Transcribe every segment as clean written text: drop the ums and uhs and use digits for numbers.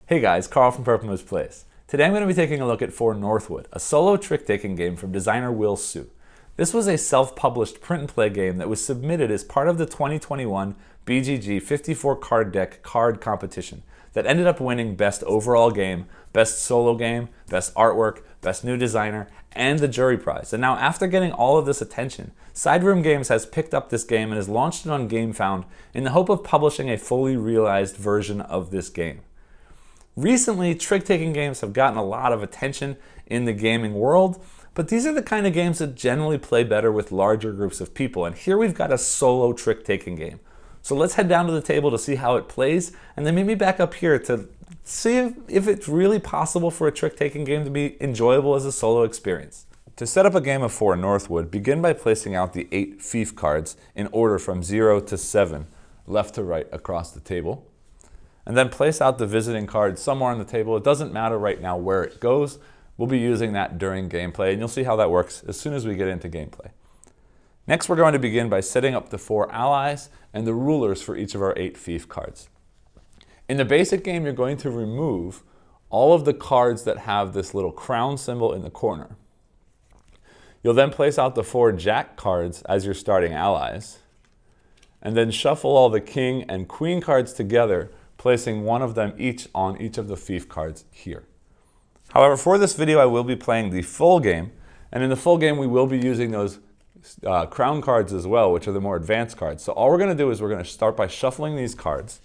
Hey guys, Carl from Purpose Place. Today I'm going to be taking a look at For Northwood, a solo trick-taking game from designer Will Su. This was a self-published print-and-play game that was submitted as part of the 2021 BGG 54 card deck card competition that ended up winning Best Overall Game, Best Solo Game, Best Artwork, Best New Designer, and the Jury Prize. And now after getting all of this attention, Sideroom Games has picked up this game and has launched it on Gamefound in the hope of publishing a fully realized version of this game. Recently, trick-taking games have gotten a lot of attention in the gaming world, but these are the kind of games that generally play better with larger groups of people, and here we've got a solo trick-taking game. So let's head down to the table to see how it plays, and then maybe back up here to see if it's really possible for a trick-taking game to be enjoyable as a solo experience. To set up a game of For Northwood, begin by placing out the 8 fief cards in order from 0 to 7, left to right across the table. And then place out the visiting card somewhere on the table. It doesn't matter right now where it goes. We'll be using that during gameplay, and you'll see how that works as soon as we get into gameplay. Next, we're going to begin by setting up the 4 allies and the rulers for each of our 8 fief cards. In the basic game, you're going to remove all of the cards that have this little crown symbol in the corner. You'll then place out the 4 jack cards as your starting allies, and then shuffle all the king and queen cards together, placing one of them each on each of the fief cards here. However, for this video I will be playing the full game, and in the full game we will be using those crown cards as well, which are the more advanced cards. So all we're going to do is we're going to start by shuffling these cards,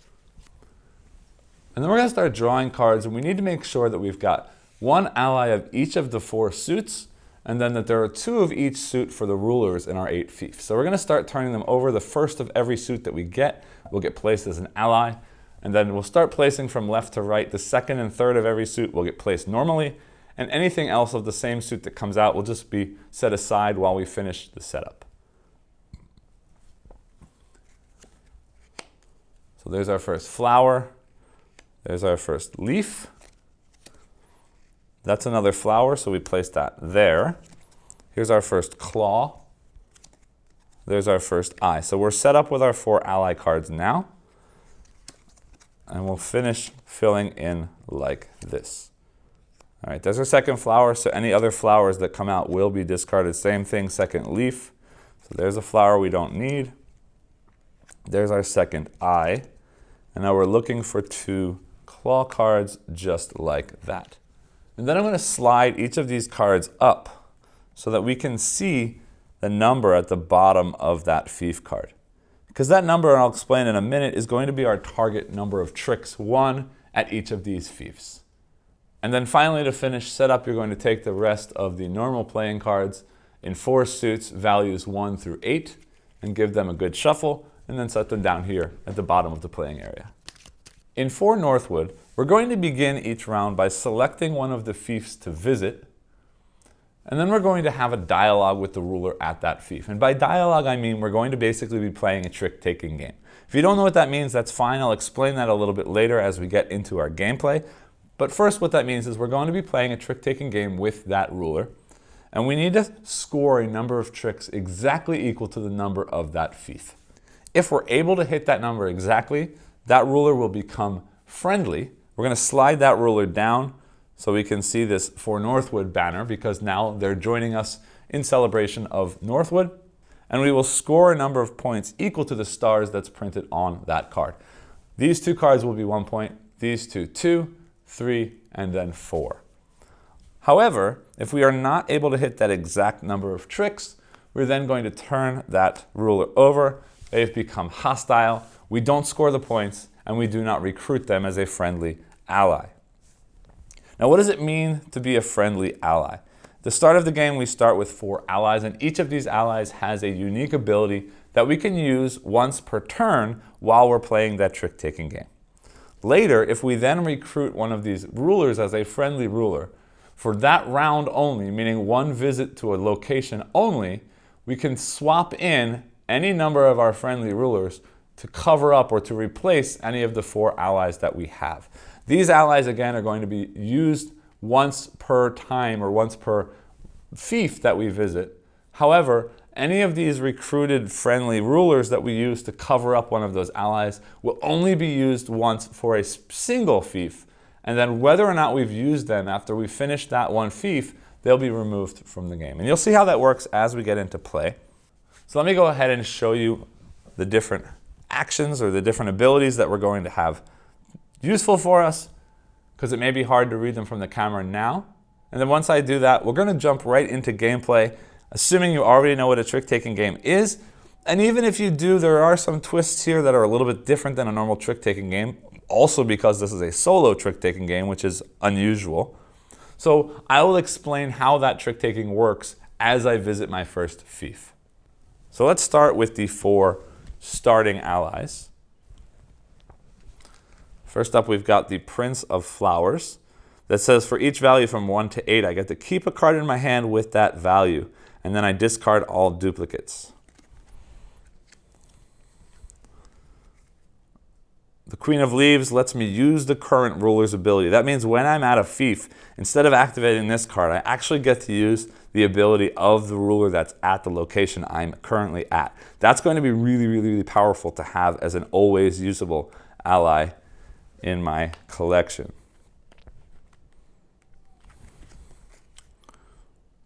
and then we're going to start drawing cards, and we need to make sure that we've got one ally of each of the 4 suits, and then that there are 2 of each suit for the rulers in our 8 fiefs. So we're going to start turning them over. The first of every suit that we get will get placed as an ally. And then we'll start placing from left to right. The second and third of every suit will get placed normally, and anything else of the same suit that comes out will just be set aside while we finish the setup. So there's our first flower. There's our first leaf. That's another flower, so we place that there. Here's our first claw. There's our first eye. So we're set up with our 4 ally cards now. And we'll finish filling in like this. All right, there's our second flower, so any other flowers that come out will be discarded. Same thing, second leaf. So there's a flower we don't need. There's our second eye. And now we're looking for 2 claw cards just like that. And then I'm going to slide each of these cards up so that we can see the number at the bottom of that fief card. Because that number, and I'll explain in a minute, is going to be our target number of tricks, 1 at each of these fiefs. And then finally, to finish setup, you're going to take the rest of the normal playing cards in 4 suits, values 1 through 8, and give them a good shuffle, and then set them down here at the bottom of the playing area. In For Northwood, we're going to begin each round by selecting one of the fiefs to visit, and then we're going to have a dialogue with the ruler at that fief. And by dialogue, I mean we're going to basically be playing a trick-taking game. If you don't know what that means, that's fine. I'll explain that a little bit later as we get into our gameplay. But first, what that means is we're going to be playing a trick-taking game with that ruler. And we need to score a number of tricks exactly equal to the number of that fief. If we're able to hit that number exactly, that ruler will become friendly. We're going to slide that ruler down so we can see this For Northwood banner, because now they're joining us in celebration of Northwood. And we will score a number of points equal to the stars that's printed on that card. These 2 cards will be 1 point, these 2, 3, and then 4. However, if we are not able to hit that exact number of tricks, we're then going to turn that ruler over. They've become hostile. We don't score the points, and we do not recruit them as a friendly ally. Now, what does it mean to be a friendly ally? At the start of the game, we start with 4 allies, and each of these allies has a unique ability that we can use once per turn while we're playing that trick-taking game. Later, if we then recruit one of these rulers as a friendly ruler, for that round only, meaning 1 visit to a location only, we can swap in any number of our friendly rulers to cover up or to replace any of the 4 allies that we have. These allies, again, are going to be used once per time or once per fief that we visit. However, any of these recruited friendly rulers that we use to cover up one of those allies will only be used once for a single fief, and then whether or not we've used them after we finish that one fief, they'll be removed from the game. And you'll see how that works as we get into play. So let me go ahead and show you the different actions or the different abilities that we're going to have useful for us, because it may be hard to read them from the camera now. And then once I do that, we're going to jump right into gameplay, assuming you already know what a trick-taking game is. And even if you do, there are some twists here that are a little bit different than a normal trick-taking game, also because this is a solo trick-taking game, which is unusual. So I will explain how that trick-taking works as I visit my first fief. So let's start with the 4 starting allies. First up, we've got the Prince of Flowers that says for each value from 1 to 8, I get to keep a card in my hand with that value, and then I discard all duplicates. The Queen of Leaves lets me use the current ruler's ability. That means when I'm at a fief, instead of activating this card, I actually get to use the ability of the ruler that's at the location I'm currently at. That's going to be really, really, really powerful to have as an always usable ally in my collection.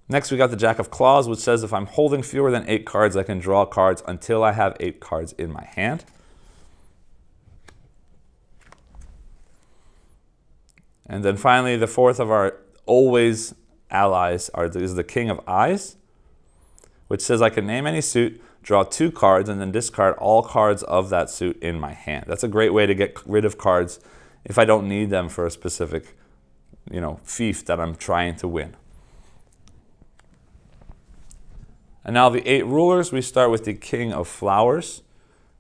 Next, we got the Jack of Claws, which says if I'm holding fewer than 8 cards, I can draw cards until I have 8 cards in my hand. And then finally, the 4th of our always allies is the King of Eyes, which says I can name any suit, draw 2 cards, and then discard all cards of that suit in my hand. That's a great way to get rid of cards if I don't need them for a specific, fief that I'm trying to win. And now the 8 rulers, we start with the King of Flowers,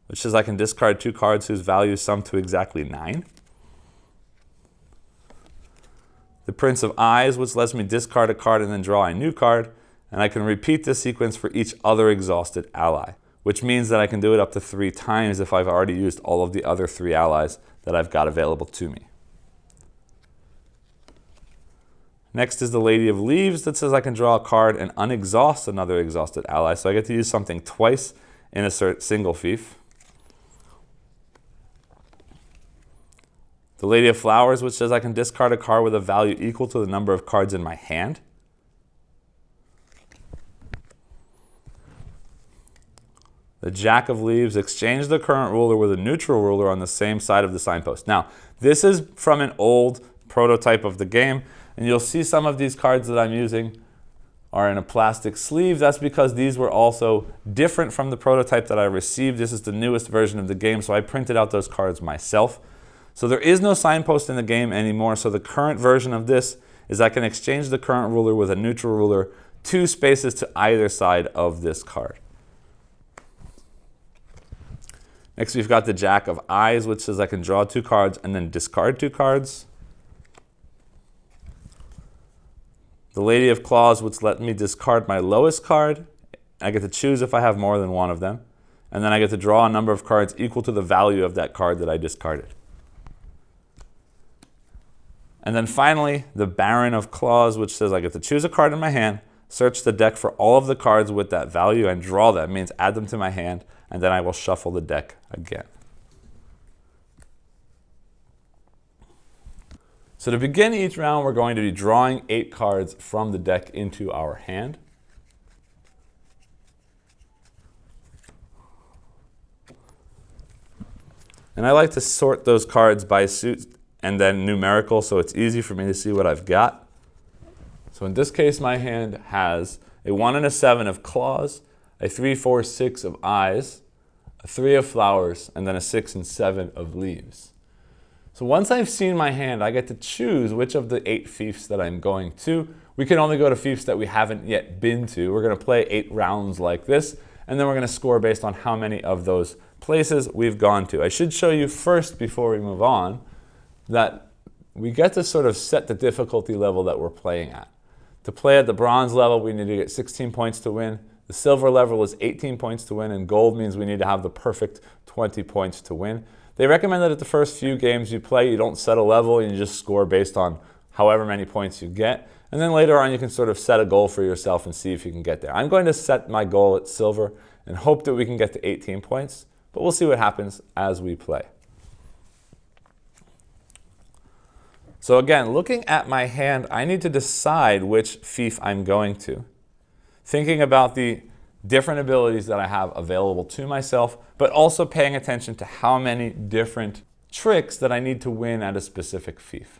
which says I can discard 2 cards whose value sum to exactly 9. The Prince of Eyes, which lets me discard a card and then draw a new card, and I can repeat this sequence for each other exhausted ally, which means that I can do it up to 3 times if I've already used all of the other 3 allies that I've got available to me. Next is the Lady of Leaves that says I can draw a card and unexhaust another exhausted ally, so I get to use something twice in a single fief. The Lady of Flowers, which says I can discard a card with a value equal to the number of cards in my hand. The Jack of Leaves, exchange the current ruler with a neutral ruler on the same side of the signpost. Now, this is from an old prototype of the game, and you'll see some of these cards that I'm using are in a plastic sleeve. That's because these were also different from the prototype that I received. This is the newest version of the game, so I printed out those cards myself. So there is no signpost in the game anymore, so the current version of this is I can exchange the current ruler with a neutral ruler 2 spaces to either side of this card. Next, we've got the Jack of Eyes, which says I can draw 2 cards and then discard 2 cards. The Lady of Claws, which let me discard my lowest card. I get to choose if I have more than one of them. And then I get to draw a number of cards equal to the value of that card that I discarded. And then finally, the Baron of Claws, which says I get to choose a card in my hand, search the deck for all of the cards with that value, and draw them. It means add them to my hand, and then I will shuffle the deck again. So to begin each round, we're going to be drawing 8 cards from the deck into our hand. And I like to sort those cards by suit and then numerical, so it's easy for me to see what I've got. So in this case, my hand has a 1 and a 7 of claws, a 3, 4, 6 of eyes, a 3 of flowers, and then a 6 and 7 of leaves. So once I've seen my hand, I get to choose which of the 8 fiefs that I'm going to. We can only go to fiefs that we haven't yet been to. We're going to play 8 rounds like this, and then we're going to score based on how many of those places we've gone to. I should show you first, before we move on, that we get to sort of set the difficulty level that we're playing at. To play at the bronze level, we need to get 16 points to win. The silver level is 18 points to win, and gold means we need to have the perfect 20 points to win. They recommend that at the first few games you play, you don't set a level, and you just score based on however many points you get. And then later on, you can sort of set a goal for yourself and see if you can get there. I'm going to set my goal at silver and hope that we can get to 18 points, but we'll see what happens as we play. So again, looking at my hand, I need to decide which fief I'm going to. Thinking about the different abilities that I have available to myself, but also paying attention to how many different tricks that I need to win at a specific fief.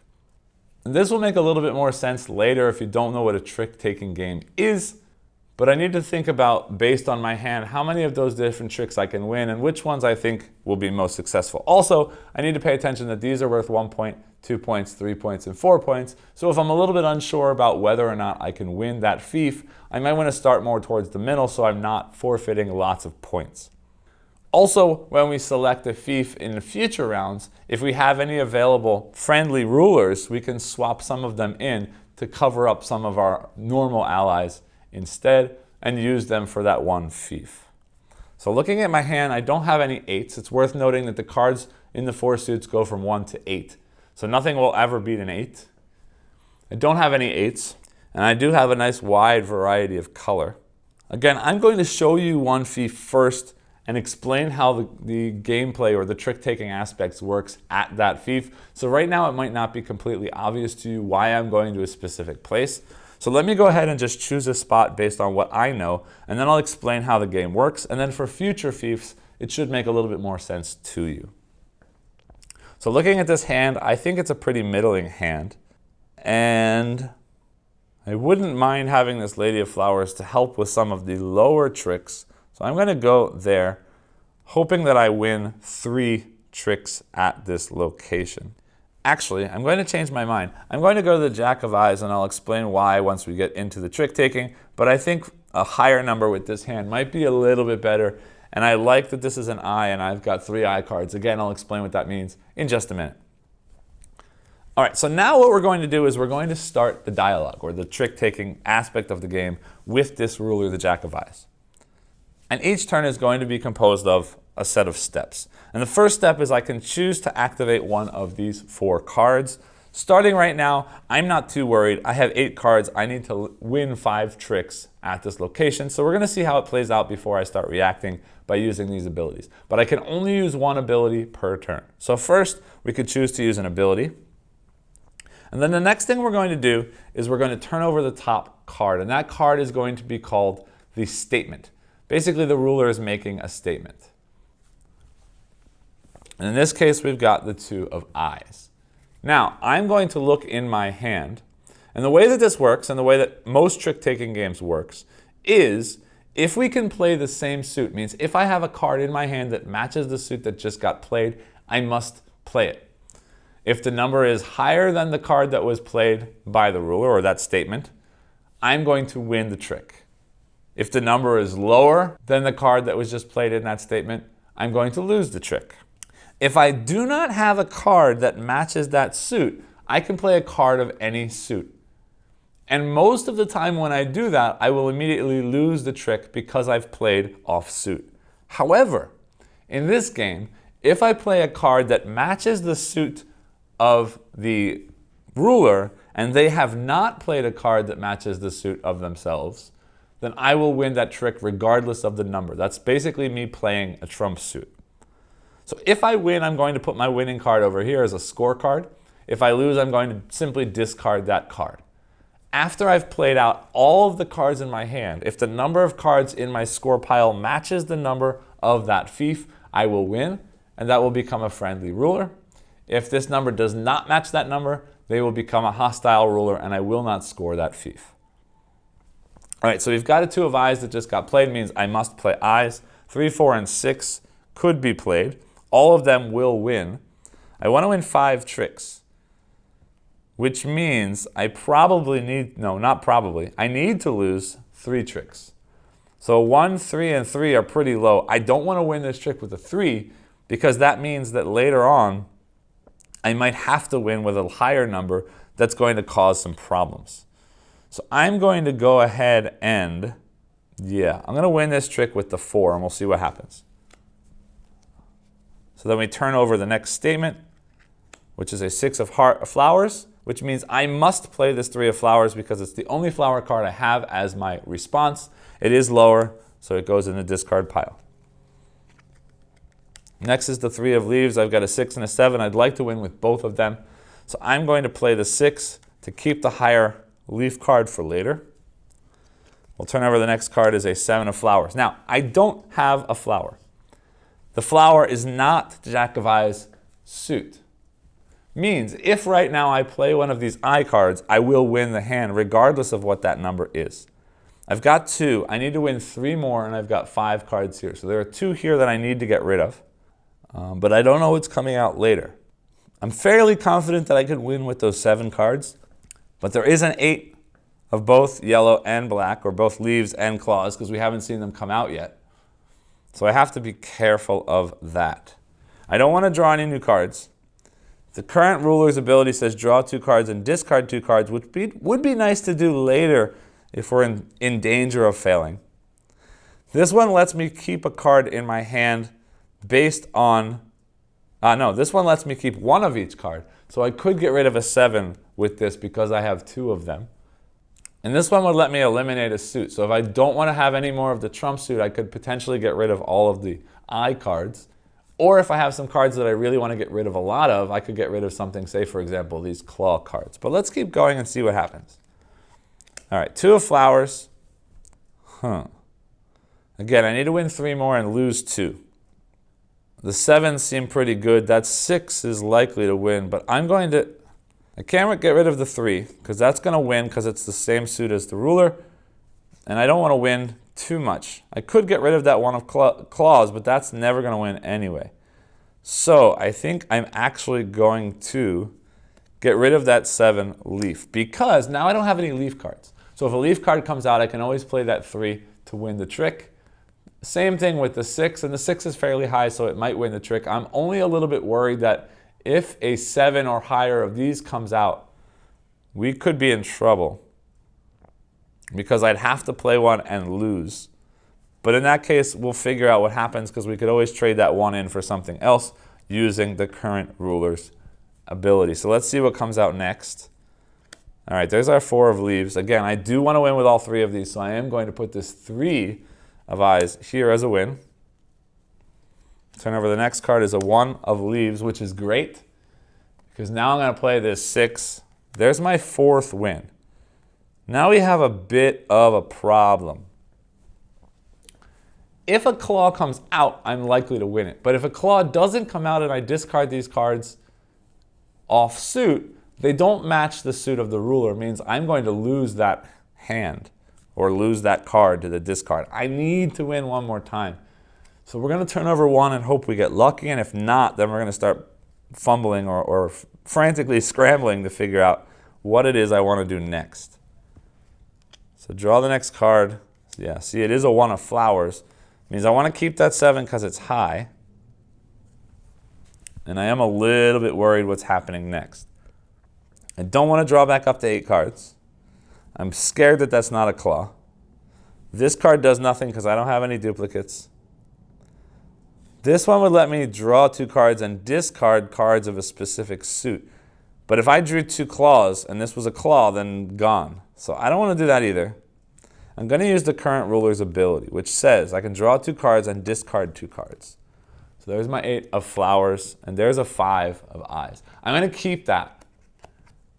And this will make a little bit more sense later if you don't know what a trick-taking game is, but I need to think about, based on my hand, how many of those different tricks I can win and which ones I think will be most successful. Also, I need to pay attention that these are worth 1 point, 2 points, 3 points, and 4 points. So if I'm a little bit unsure about whether or not I can win that fief, I might want to start more towards the middle so I'm not forfeiting lots of points. Also, when we select a fief in the future rounds, if we have any available friendly rulers, we can swap some of them in to cover up some of our normal allies instead and use them for that one fief. So looking at my hand, I don't have any 8s. It's worth noting that the cards in the 4 suits go from 1 to 8. So nothing will ever beat an 8. I don't have any 8s, and I do have a nice wide variety of color. Again, I'm going to show you one fief first and explain how the gameplay or the trick-taking aspects works at that fief. So right now it might not be completely obvious to you why I'm going to a specific place. So let me go ahead and just choose a spot based on what I know, and then I'll explain how the game works, and then for future fiefs, it should make a little bit more sense to you. So looking at this hand, I think it's a pretty middling hand, and I wouldn't mind having this Lady of Flowers to help with some of the lower tricks. So I'm going to go there, hoping that I win 3 tricks at this location. Actually, I'm going to change my mind. I'm going to go to the Jack of Eyes, and I'll explain why once we get into the trick-taking, but I think a higher number with this hand might be a little bit better, and I like that this is an eye, and I've got 3 eye cards. Again, I'll explain what that means in just a minute. All right, so now what we're going to do is we're going to start the dialogue, or the trick-taking aspect of the game, with this ruler, the Jack of Eyes. And each turn is going to be composed of a set of steps. And the first step is I can choose to activate one of these 4 cards. Starting right now, I'm not too worried. I have 8 cards. I need to win 5 tricks at this location. So we're going to see how it plays out before I start reacting by using these abilities. But I can only use one ability per turn. So first, we could choose to use an ability. And then the next thing we're going to do is we're going to turn over the top card. And that card is going to be called the statement. Basically, the ruler is making a statement. And in this case, we've got the 2 of eyes. Now, I'm going to look in my hand. And the way that this works, and the way that most trick-taking games works, is if we can play the same suit, means if I have a card in my hand that matches the suit that just got played, I must play it. If the number is higher than the card that was played by the ruler, or that statement, I'm going to win the trick. If the number is lower than the card that was just played in that statement, I'm going to lose the trick. If I do not have a card that matches that suit, I can play a card of any suit. And most of the time when I do that, I will immediately lose the trick because I've played off suit. However, in this game, if I play a card that matches the suit of the ruler and they have not played a card that matches the suit of themselves, then I will win that trick regardless of the number. That's basically me playing a trump suit. So if I win, I'm going to put my winning card over here as a scorecard. If I lose, I'm going to simply discard that card. After I've played out all of the cards in my hand, if the number of cards in my score pile matches the number of that fief, I will win, and that will become a friendly ruler. If this number does not match that number, they will become a hostile ruler, and I will not score that fief. All right, so we've got a 2 of eyes that just got played, means I must play eyes. 3, 4, and 6 could be played. All of them will win. I want to win 5 tricks, which means I probably need, no, not probably, I need to lose 3 tricks. So 1, 3, and 3 are pretty low. I don't want to win this trick with a 3 because that means that later on, I might have to win with a higher number that's going to cause some problems. So I'm going to go ahead and, I'm going to win this trick with the 4, and we'll see what happens. So then we turn over the next statement, which is a 6 of flowers, which means I must play this 3 of flowers because it's the only flower card I have as my response. It is lower, so it goes in the discard pile. Next is the 3 of leaves. I've got a 6 and a 7. I'd like to win with both of them. So I'm going to play the 6 to keep the higher leaf card for later. We'll turn over the next card is a 7 of flowers. Now, I don't have a flower. The flower is not Jack of Eyes suit. Means if right now I play one of these eye cards, I will win the hand regardless of what that number is. I've got 2. I need to win 3 more, and I've got 5 cards here. So there are 2 here that I need to get rid of. But I don't know what's coming out later. I'm fairly confident that I could win with those 7 cards. But there is an 8 of both yellow and black, or both leaves and claws, because we haven't seen them come out yet. So I have to be careful of that. I don't want to draw any new cards. The current ruler's ability says draw 2 cards and discard 2 cards, which would be nice to do later if we're in danger of failing. This one lets me keep a card in my hand based on... no, this one lets me keep 1 of each card. So I could get rid of a 7 with this because I have 2 of them. And this one would let me eliminate a suit. So if I don't want to have any more of the trump suit, I could potentially get rid of all of the eye cards. Or if I have some cards that I really want to get rid of a lot of, I could get rid of something, say for example, these claw cards. But let's keep going and see what happens. All right, 2 of flowers. Again, I need to win 3 more and lose 2. The 7s seem pretty good. That 6 is likely to win, but I can't get rid of the 3 because that's going to win because it's the same suit as the ruler, and I don't want to win too much. I could get rid of that 1 of claws, but that's never going to win anyway. So I think I'm actually going to get rid of that 7 leaf because now I don't have any leaf cards. So if a leaf card comes out, I can always play that 3 to win the trick. Same thing with the 6, and the 6 is fairly high, so it might win the trick. I'm only a little bit worried that if a 7 or higher of these comes out, we could be in trouble because I'd have to play 1 and lose. But in that case, we'll figure out what happens because we could always trade that 1 in for something else using the current ruler's ability. So let's see what comes out next. All right, there's our 4 of leaves. Again, I do want to win with all 3 of these, so I am going to put this 3 of eyes here as a win. Turn over the next card is a 1 of leaves, which is great because now I'm going to play this 6. There's my 4th win. Now we have a bit of a problem. If a claw comes out, I'm likely to win it. But if a claw doesn't come out and I discard these cards off suit, they don't match the suit of the ruler. It means I'm going to lose that hand or lose that card to the discard. I need to win 1 more time. So we're going to turn over 1 and hope we get lucky. And if not, then we're going to start fumbling or frantically scrambling to figure out what it is I want to do next. So draw the next card. Yeah, see, it is a 1 of flowers. It means I want to keep that 7 because it's high. And I am a little bit worried what's happening next. I don't want to draw back up to 8 cards. I'm scared that that's not a claw. This card does nothing because I don't have any duplicates. This one would let me draw 2 cards and discard cards of a specific suit. But if I drew 2 claws and this was a claw, then gone. So I don't want to do that either. I'm going to use the current ruler's ability, which says I can draw 2 cards and discard 2 cards. So there's my 8 of flowers, and there's a 5 of eyes. I'm going to keep that.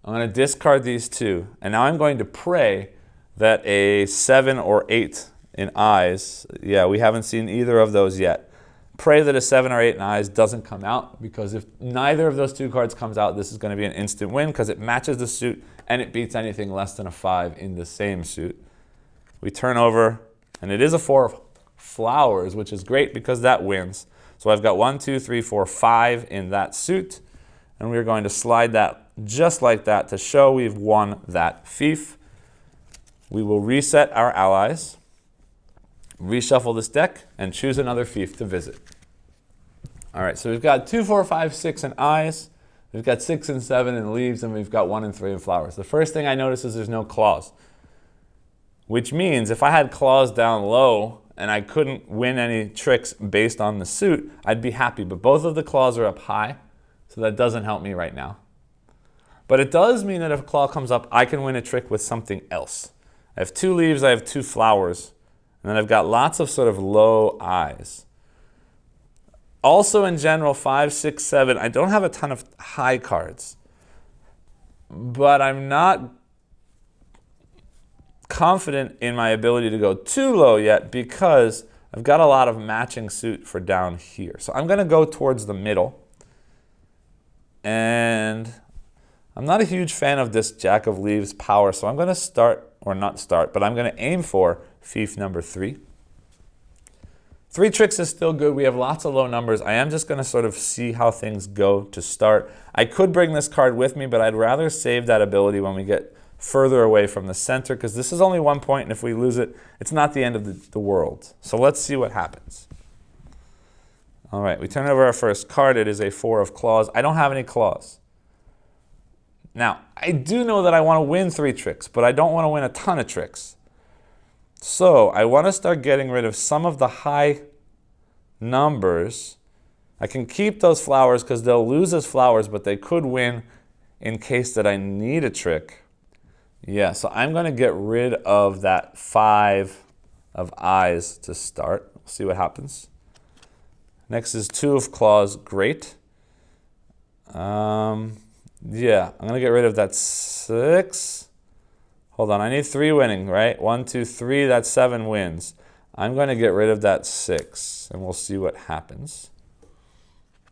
I'm going to discard these 2, and now I'm going to pray that a 7 or 8 in eyes, yeah, we haven't seen either of those yet. Pray that a 7 or 8 in eyes doesn't come out, because if neither of those 2 cards comes out, this is going to be an instant win because it matches the suit and it beats anything less than a 5 in the same suit. We turn over, and it is a 4 of flowers, which is great because that wins. So I've got 1, 2, 3, 4, 5 in that suit, and we're going to slide that just like that to show we've won that fief. We will reset our allies, reshuffle this deck, and choose another fief to visit. All right, so we've got 2, 4, 5, 6 in eyes. We've got 6 and 7 in leaves, and we've got 1 and 3 in flowers. The first thing I notice is there's no claws, which means if I had claws down low and I couldn't win any tricks based on the suit, I'd be happy. But both of the claws are up high, so that doesn't help me right now. But it does mean that if a claw comes up, I can win a trick with something else. I have 2 leaves, I have 2 flowers, and then I've got lots of sort of low eyes. Also in general, 5, 6, 7, I don't have a ton of high cards. but I'm not confident in my ability to go too low yet because I've got a lot of matching suit for down here. So I'm going to go towards the middle. And I'm not a huge fan of this Jack of Leaves power, so I'm going to start, or not start, but I'm going to aim for fief number 3. 3 tricks is still good. We have lots of low numbers. I am just going to sort of see how things go to start. I could bring this card with me, but I'd rather save that ability when we get further away from the center, because this is only 1 point, and if we lose it, it's not the end of the world. So let's see what happens. All right, we turn over our first card. It is a 4 of claws. I don't have any claws. Now, I do know that I want to win 3 tricks, but I don't want to win a ton of tricks. So I want to start getting rid of some of the high numbers. I can keep those flowers because they'll lose as flowers, but they could win in case that I need a trick. Yeah, so I'm going to get rid of that 5 of eyes to start. We'll see what happens. Next is 2 of claws. Great. Yeah, I'm going to get rid of that 6. Hold on, I need 3 winning, right? 1, 2, 3, that's 7 wins. I'm going to get rid of that 6, and we'll see what happens.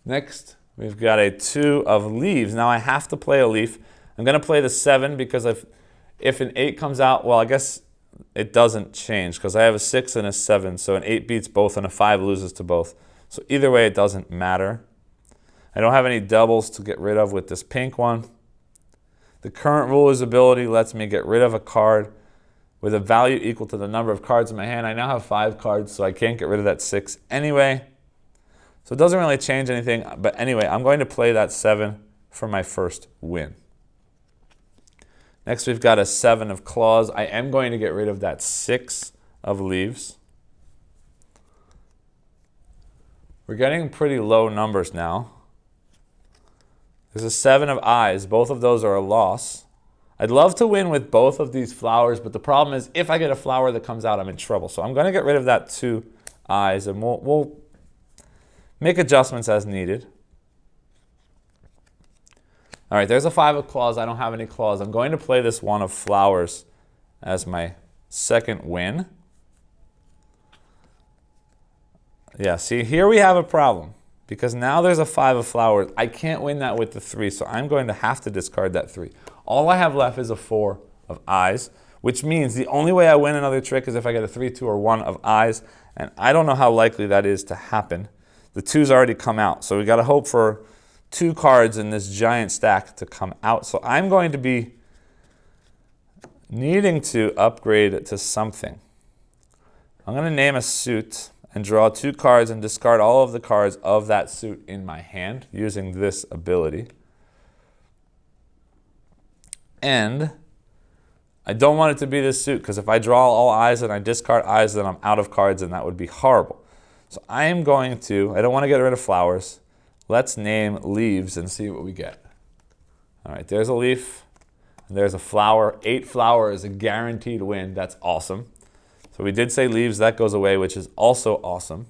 Next, we've got a 2 of leaves. Now I have to play a leaf. I'm going to play the 7 because if an 8 comes out, well, I guess it doesn't change because I have a 6 and a 7, so an 8 beats both and a 5 loses to both. So either way, it doesn't matter. I don't have any doubles to get rid of with this pink one. The current ruler's ability lets me get rid of a card with a value equal to the number of cards in my hand. I now have 5 cards, so I can't get rid of that 6 anyway. So it doesn't really change anything. But anyway, I'm going to play that 7 for my first win. Next, we've got a 7 of claws. I am going to get rid of that 6 of leaves. We're getting pretty low numbers now. There's a 7 of eyes. Both of those are a loss. I'd love to win with both of these flowers, but the problem is if I get a flower that comes out, I'm in trouble. So I'm going to get rid of that 2 eyes, and we'll make adjustments as needed. All right, there's a 5 of claws. I don't have any claws. I'm going to play this 1 of flowers as my second win. Yeah, see, here we have a problem because now there's a 5 of flowers. I can't win that with the 3, so I'm going to have to discard that 3. All I have left is a 4 of eyes, which means the only way I win another trick is if I get a 3, 2, or 1 of eyes, and I don't know how likely that is to happen. The 2's already come out, so we got to hope for 2 cards in this giant stack to come out. So I'm going to be needing to upgrade to something. I'm going to name a suit and draw 2 cards and discard all of the cards of that suit in my hand using this ability. And I don't want it to be this suit because if I draw all eyes and I discard eyes, then I'm out of cards and that would be horrible. So I am going to, I don't want to get rid of flowers. Let's name leaves and see what we get. All right, there's a leaf and there's a flower. 8 flower is a guaranteed win. That's awesome. So we did say leaves, that goes away, which is also awesome.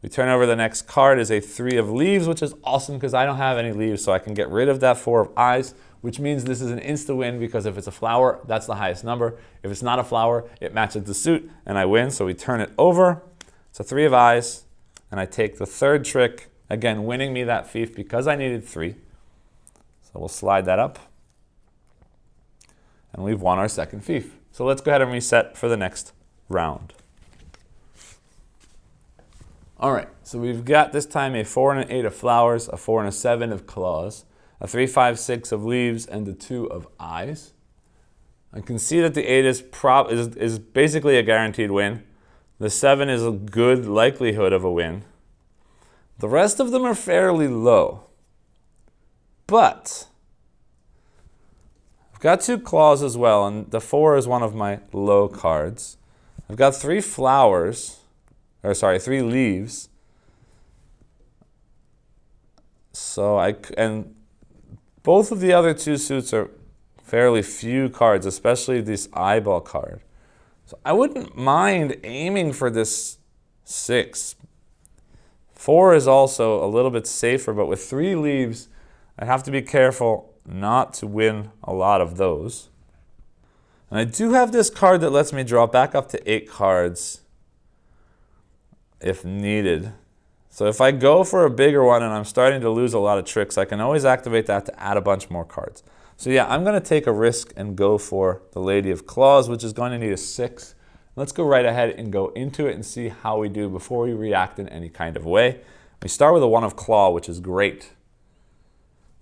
We turn over the next card is a 3 of leaves, which is awesome because I don't have any leaves, so I can get rid of that 4 of eyes, which means this is an insta-win because if it's a flower, that's the highest number. If it's not a flower, it matches the suit, and I win, so we turn it over. It's a 3 of eyes, and I take the 3rd trick, again, winning me that fief because I needed 3. So we'll slide that up, and we've won our 2nd fief. So let's go ahead and reset for the next round. All right, so we've got this time a 4 and an 8 of flowers, a 4 and a 7 of claws, a 3, 5, 6 of leaves, and a 2 of eyes. I can see that the 8 is basically a guaranteed win. The 7 is a good likelihood of a win. The rest of them are fairly low. But I've got 2 claws as well, and the 4 is one of my low cards. I've got 3 flowers, or sorry, 3 leaves. So and both of the other 2 suits are fairly few cards, especially this eyeball card. So I wouldn't mind aiming for this 6. 4 is also a little bit safer, but with 3 leaves, I have to be careful not to win a lot of those. And I do have this card that lets me draw back up to 8 cards if needed. So if I go for a bigger one and I'm starting to lose a lot of tricks, I can always activate that to add a bunch more cards. So yeah, I'm going to take a risk and go for the Lady of Claws, which is going to need a 6. Let's go right ahead and go into it and see how we do before we react in any kind of way. We start with a 1 of Claw, which is great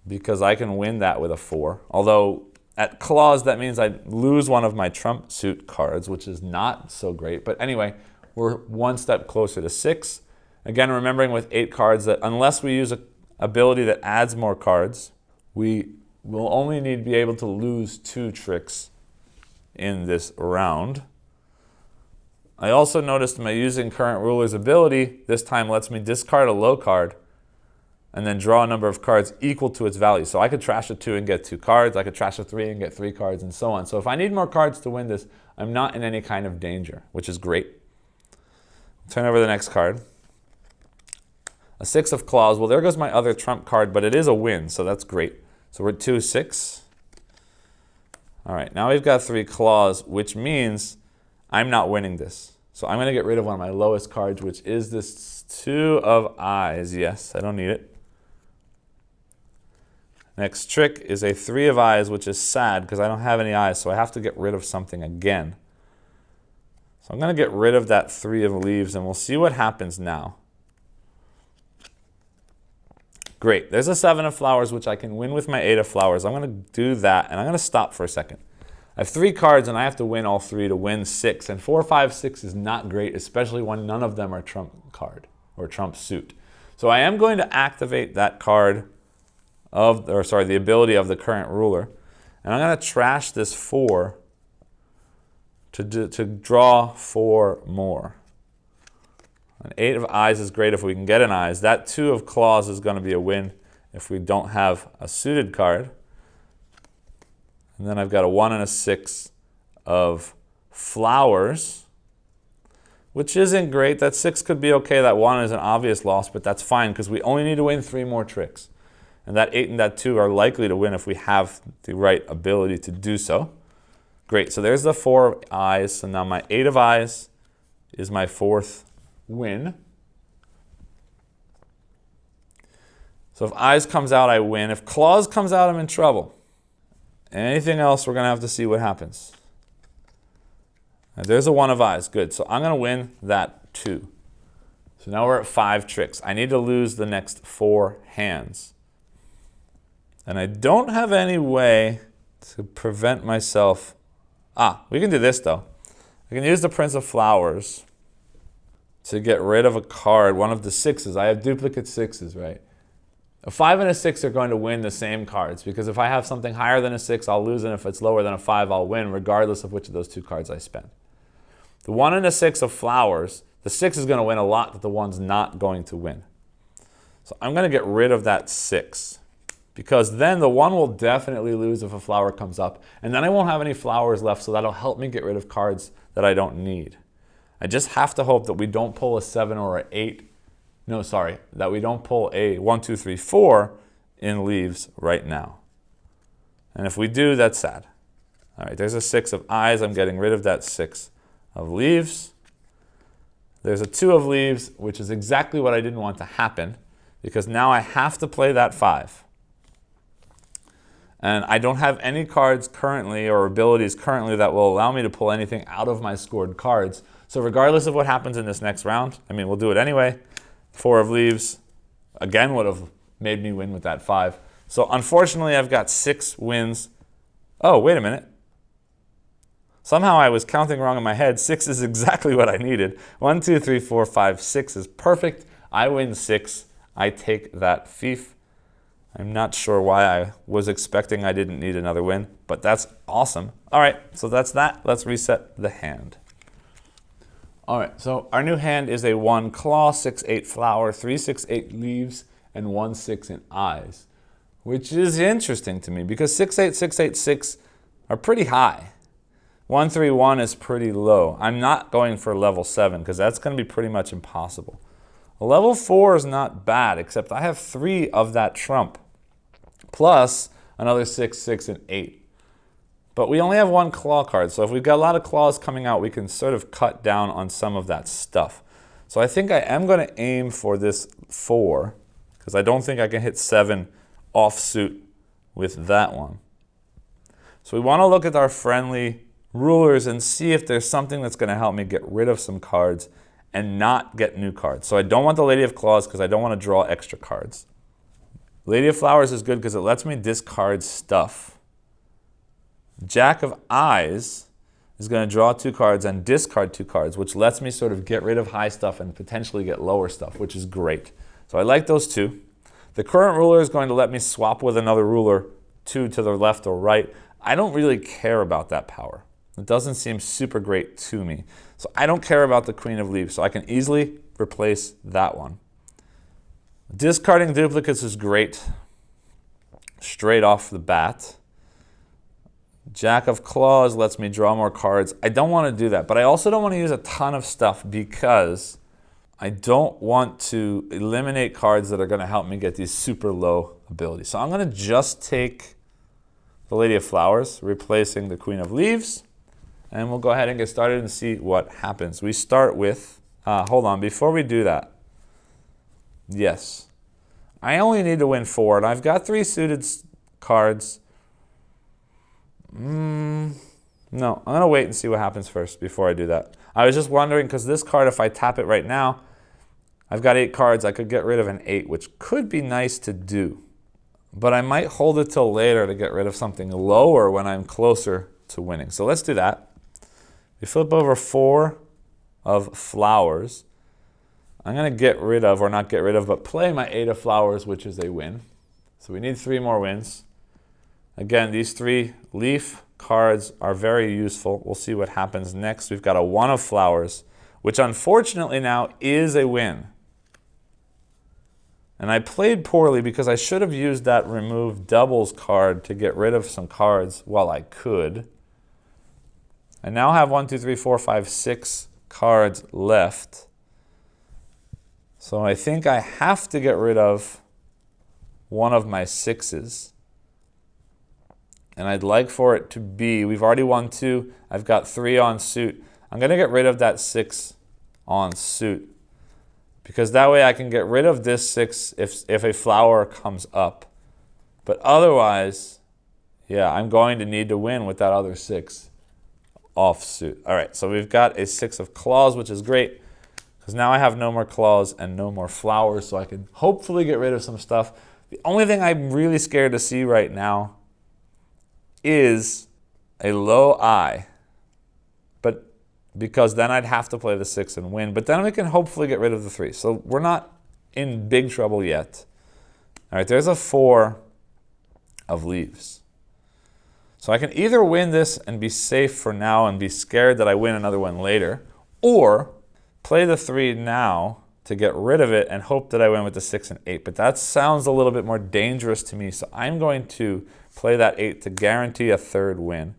because I can win that with a 4. Although at Claws, that means I lose one of my trump suit cards, which is not so great. But anyway, we're one step closer to 6. Again, remembering with 8 cards that unless we use an ability that adds more cards, we will only need to be able to lose 2 tricks in this round. I also noticed by using Current Ruler's ability, this time lets me discard a low card and then draw a number of cards equal to its value. So I could trash a 2 and get 2 cards, I could trash a 3 and get 3 cards, and so on. So if I need more cards to win this, I'm not in any kind of danger, which is great. Turn over the next card. A 6 of Claws. Well, there goes my other trump card, but it is a win, so that's great. So we're 2-6. All right, now we've got 3 Claws, which means I'm not winning this. So I'm going to get rid of one of my lowest cards, which is this 2 of Eyes. Yes, I don't need it. Next trick is a 3 of Eyes, which is sad because I don't have any eyes, so I have to get rid of something again. So I'm going to get rid of that 3 of Leaves, and we'll see what happens now. Great. There's a 7 of Flowers, which I can win with my 8 of Flowers. I'm going to do that, and I'm going to stop for a second. I have 3 cards, and I have to win all 3 to win 6. And 4, 5, 6 is not great, especially when none of them are trump card or trump suit. So I am going to activate that card of, or sorry, the ability of the Current Ruler. And I'm going to trash this 4 to draw 4 more. An 8 of Eyes is great if we can get an Eyes. That 2 of Claws is going to be a win if we don't have a suited card. And then I've got a 1 and a 6 of Flowers, which isn't great. That 6 could be okay. That 1 is an obvious loss, but that's fine because we only need to win 3 more tricks. And that 8 and that 2 are likely to win if we have the right ability to do so. Great, so there's the 4 of Eyes. So now my 8 of Eyes is my 4th win. So if Eyes comes out, I win. If Claws comes out, I'm in trouble. Anything else, we're going to have to see what happens. There's a 1 of Eyes. Good. So I'm going to win that 2. So now we're at 5 tricks. I need to lose the next 4 hands. And I don't have any way to prevent myself. We can do this, though. I can use the Prince of Flowers to get rid of a card, one of the 6s. I have duplicate 6s, right? A 5 and a 6 are going to win the same cards because if I have something higher than a 6, I'll lose, and if it's lower than a 5, I'll win, regardless of which of those 2 cards I spend. The 1 and a 6 of Flowers, the 6 is going to win a lot that the 1's not going to win. So I'm going to get rid of that 6 because then the 1 will definitely lose if a flower comes up, and then I won't have any flowers left, so that'll help me get rid of cards that I don't need. I just have to hope that we don't pull a 7 or an 8. No, sorry, that we don't pull a 1, 2, 3, 4 in Leaves right now. And if we do, that's sad. All right, there's a 6 of Eyes. I'm getting rid of that 6 of Leaves. There's a 2 of Leaves, which is exactly what I didn't want to happen because now I have to play that 5. And I don't have any cards currently or abilities currently that will allow me to pull anything out of my scored cards. So regardless of what happens in this next round, I mean, we'll do it anyway. 4 of Leaves, again, would have made me win with that 5. So unfortunately, I've got 6 wins. Oh, wait a minute. Somehow I was counting wrong in my head. 6 is exactly what I needed. 1, 2, 3, 4, 5, 6 is perfect. I win 6. I take that fief. I'm not sure why I was expecting I didn't need another win, but that's awesome. All right, so that's that. Let's reset the hand. All right, so our new hand is a 1 Claw, 6, 8 Flower, 3, 6, 8 Leaves, and 1, 6 in Eyes, which is interesting to me because 6, 8, 6, 8, 6 are pretty high. 1, 3, 1 is pretty low. I'm not going for level 7 because that's going to be pretty much impossible. A level 4 is not bad, except I have 3 of that trump. Plus, another 6, 6, and 8. But we only have one claw card, so if we've got a lot of claws coming out, we can sort of cut down on some of that stuff. So I think I am going to aim for this 4, because I don't think I can hit 7 offsuit with that one. So we want to look at our friendly rulers and see if there's something that's going to help me get rid of some cards and not get new cards. So I don't want the Lady of Claws because I don't want to draw extra cards. Lady of Flowers is good because it lets me discard stuff. Jack of Eyes is going to draw 2 cards and discard 2 cards, which lets me sort of get rid of high stuff and potentially get lower stuff, which is great. So I like those 2. The current ruler is going to let me swap with another ruler, 2 to the left or right. I don't really care about that power. It doesn't seem super great to me. So I don't care about the Queen of Leaves, so I can easily replace that one. Discarding duplicates is great, straight off the bat. Jack of Claws lets me draw more cards. I don't want to do that, but I also don't want to use a ton of stuff because I don't want to eliminate cards that are going to help me get these super low abilities. So I'm going to just take the Lady of Flowers, replacing the Queen of Leaves, and we'll go ahead and get started and see what happens. We start with, hold on, before we do that, yes, I only need to win 4, and I've got 3 suited cards. No, I'm going to wait and see what happens first before I do that. I was just wondering, because this card, if I tap it right now, I've got 8 cards. I could get rid of an 8, which could be nice to do. But I might hold it till later to get rid of something lower when I'm closer to winning. So let's do that. We flip over 4 of Flowers. I'm going to get rid of, or not get rid of, but play my 8 of Flowers, which is a win. So we need 3 more wins. Again, these 3 leaf cards are very useful. We'll see what happens next. We've got a 1 of Flowers, which unfortunately now is a win. And I played poorly because I should have used that remove doubles card to get rid of some cards while I could. I now have 1, 2, 3, 4, 5, 6 cards left. So I think I have to get rid of one of my 6s. And I'd like for it to be, we've already won 2, I've got 3 on suit. I'm going to get rid of that 6 on suit, because that way I can get rid of this 6 if a flower comes up. But otherwise, yeah, I'm going to need to win with that other 6 off suit. All right, so we've got a 6 of Claws, which is great, because now I have no more claws and no more flowers, so I can hopefully get rid of some stuff. The only thing I'm really scared to see right now is a low I, but because then I'd have to play the 6 and win, but then we can hopefully get rid of the 3. So we're not in big trouble yet. All right, there's a 4 of Leaves. So I can either win this and be safe for now and be scared that I win another one later, or play the 3 now to get rid of it and hope that I win with the 6 and 8. But that sounds a little bit more dangerous to me, so I'm going to play that 8 to guarantee a 3rd win.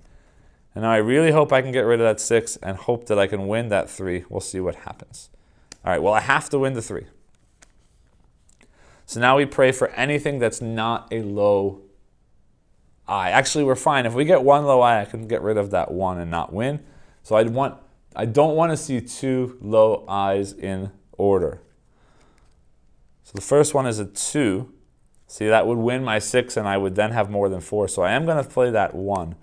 And now I really hope I can get rid of that 6 and hope that I can win that 3. We'll see what happens. All right, well, I have to win the 3. So now we pray for anything that's not a low I. Actually, we're fine. If we get 1 low I can get rid of that 1 and not win. So I don't want to see 2 low I's in order. So the first one is a 2. See, that would win my 6, and I would then have more than 4. So I am going to play that 1.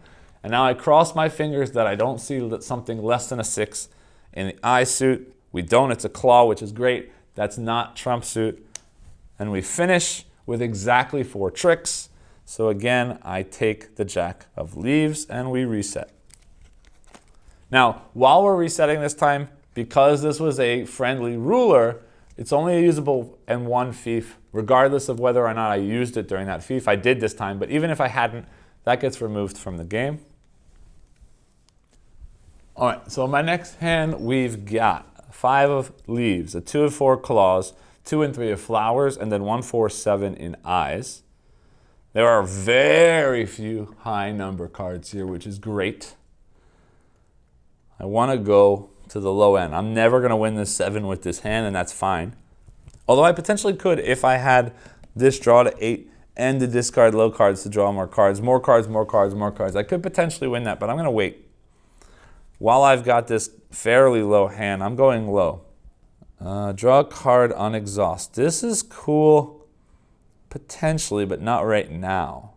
And now I cross my fingers that I don't see something less than a 6 in the I suit. We don't. It's a claw, which is great. That's not trump suit. And we finish with exactly 4 tricks. So again, I take the Jack of Leaves, and we reset. Now, while we're resetting this time, because this was a friendly ruler, it's only usable in 1 fief, regardless of whether or not I used it during that fief. I did this time, but even if I hadn't, that gets removed from the game. All right, so in my next hand, we've got 5 of Leaves, a 2 of 4 Claws, 2 and 3 of Flowers, and then 1, 4, 7 in Eyes. There are very few high number cards here, which is great. I want to go to the low end. I'm never going to win this 7 with this hand, and that's fine. Although I potentially could if I had this draw to 8 and to discard low cards to draw more cards. More cards, more cards, more cards. I could potentially win that, but I'm going to wait. While I've got this fairly low hand, I'm going low. Draw a card on exhaust. This is cool, potentially, but not right now.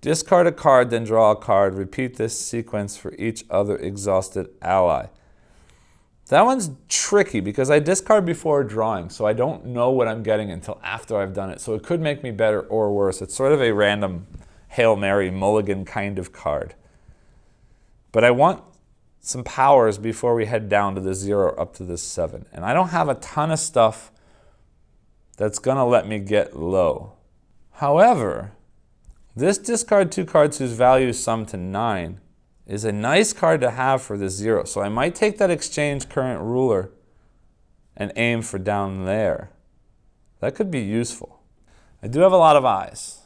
Discard a card, then draw a card. Repeat this sequence for each other exhausted ally. That one's tricky because I discard before drawing, so I don't know what I'm getting until after I've done it. So it could make me better or worse. It's sort of a random Hail Mary mulligan kind of card. But I want some powers before we head down to the 0 up to the 7. And I don't have a ton of stuff that's going to let me get low. However, this discard 2 cards whose value sum to 9 is a nice card to have for the 0. So I might take that exchange current ruler and aim for down there. That could be useful. I do have a lot of eyes.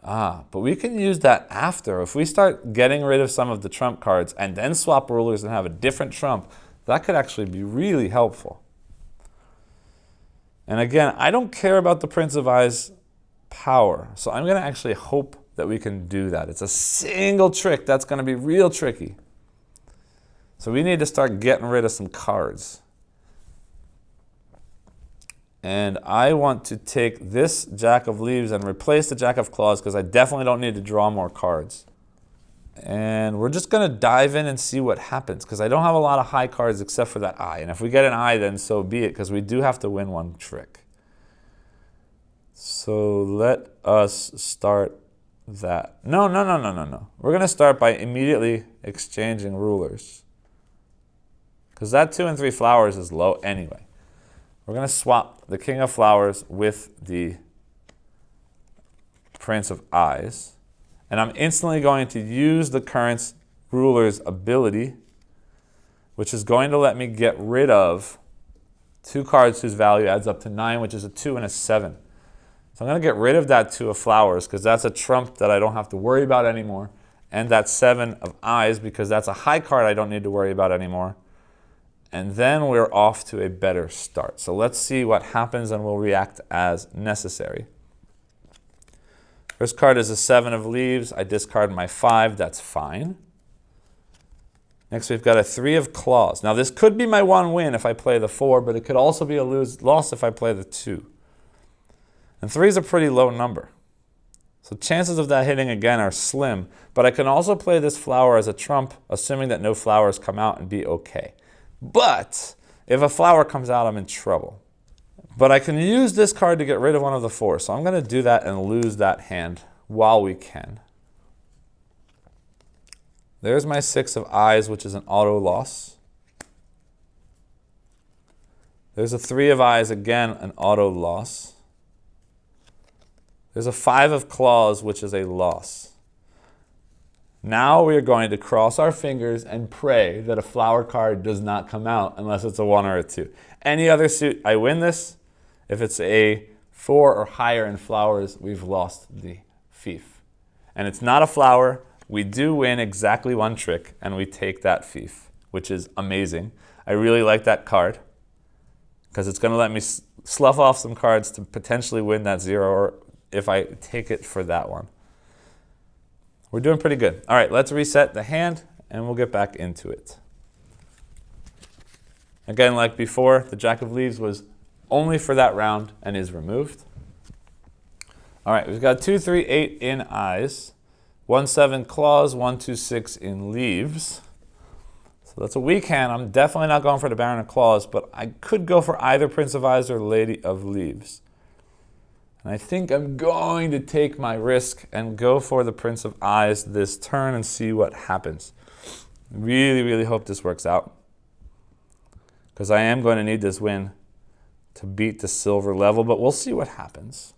But we can use that after. If we start getting rid of some of the trump cards and then swap rulers and have a different trump, that could actually be really helpful. And again, I don't care about the Prince of Eyes power. So I'm going to actually hope that we can do that. It's a single trick. That's going to be real tricky. So we need to start getting rid of some cards. And I want to take this Jack of Leaves and replace the Jack of Claws because I definitely don't need to draw more cards. And we're just going to dive in and see what happens because I don't have a lot of high cards except for that eye. And if we get an eye, then so be it because we do have to win one trick. So let us start that. No. We're going to start by immediately exchanging rulers. Because that 2 and 3 flowers is low anyway. We're going to swap the King of Flowers with the Prince of Eyes. And I'm instantly going to use the current ruler's ability, which is going to let me get rid of 2 cards whose value adds up to 9, which is a 2 and a 7. So I'm going to get rid of that 2 of flowers because that's a trump that I don't have to worry about anymore. And that 7 of eyes because that's a high card I don't need to worry about anymore. And then we're off to a better start. So let's see what happens and we'll react as necessary. First card is a 7 of Leaves. I discard my 5. That's fine. Next we've got a 3 of Claws. Now this could be my one win if I play the 4, but it could also be a loss if I play the 2. And 3 is a pretty low number. So chances of that hitting again are slim, but I can also play this flower as a trump, assuming that no flowers come out and be okay. But if a flower comes out, I'm in trouble. But I can use this card to get rid of one of the 4, so I'm going to do that and lose that hand while we can. There's my 6 of Eyes, which is an auto loss. There's a 3 of Eyes, again, an auto loss. There's a 5 of Claws, which is a loss. Now we are going to cross our fingers and pray that a flower card does not come out unless it's a 1 or a 2. Any other suit, I win this. If it's a 4 or higher in flowers, we've lost the fief. And it's not a flower. We do win exactly 1 trick, and we take that fief, which is amazing. I really like that card because it's going to let me slough off some cards to potentially win that 0, or if I take it for that one. We're doing pretty good. All right, let's reset the hand, and we'll get back into it. Again, like before, the Jack of Leaves was only for that round and is removed. All right, we've got 2, 3, 8 in Eyes, 1, 7 Claws, 1, 2, 6 in Leaves. So that's a weak hand. I'm definitely not going for the Baron of Claws, but I could go for either Prince of Eyes or Lady of Leaves. And I think I'm going to take my risk and go for the Prince of Eyes this turn and see what happens. Really, really hope this works out, because I am going to need this win to beat the silver level, but we'll see what happens.